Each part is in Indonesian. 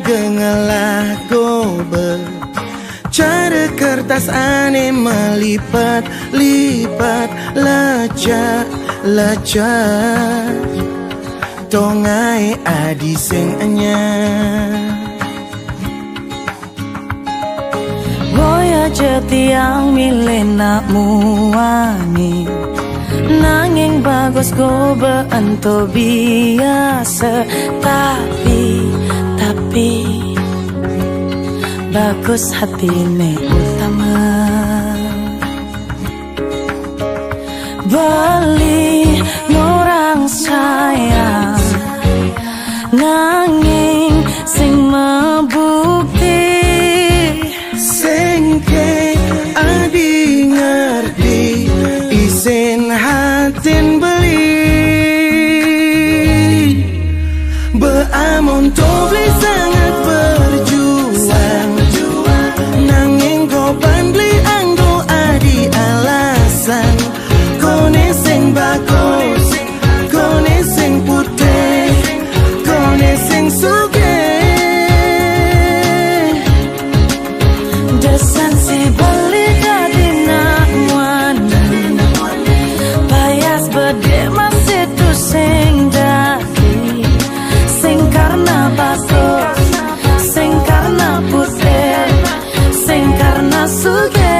Gengalah gober cara kertas ane melipat-lipat lecak tongai adi sing anyar Boya jetiang milena muani nanging bagus gober ento biasa tapi bagus hatine utama beli orang sayang nanging sing membukti sing ke adi ngerti isin hatin beli beamon to beli sangat berjuang nanging kau bandli anggo adi alasan kone sing bagus kone sing putih kone sing suge desan si beli jadi nak wani payas bede masih tu sing daki sing karena bagus sing karena putih sing karena suge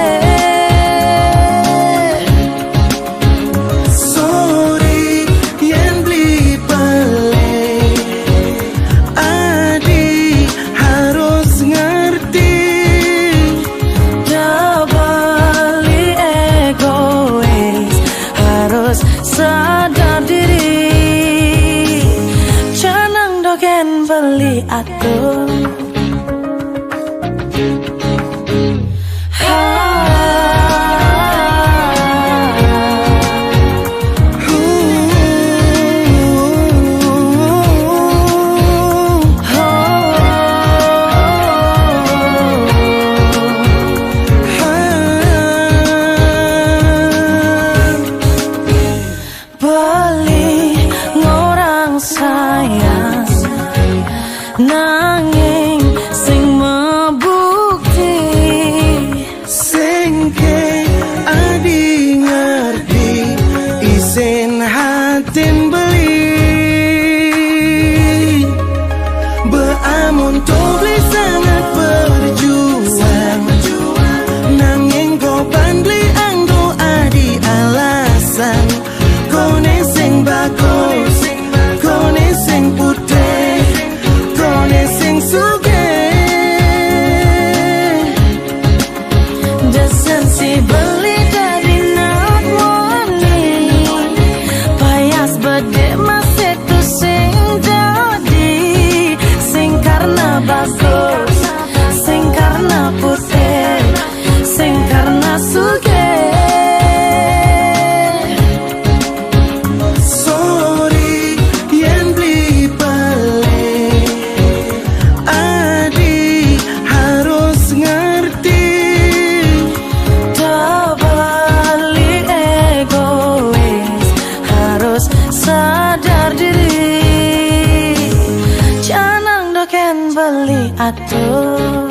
sorry yang beli beli adi harus ngerti beli egois harus sadar diri canang dogen beli atur nanging sing membukti sing ke adi ngerti isin hatin beli beamon to beli sangat berjuang nanging kau bandli anggo adi alasan kone sing bagus kone sing putih kone sing suge desan si beli dari nak wani payas bede masih tu sing jadi sing karena bagus sing karena putih sing karena suge sorry yang beli beli adi harus ngerti beli egois harus sadar diri canang doken beli atur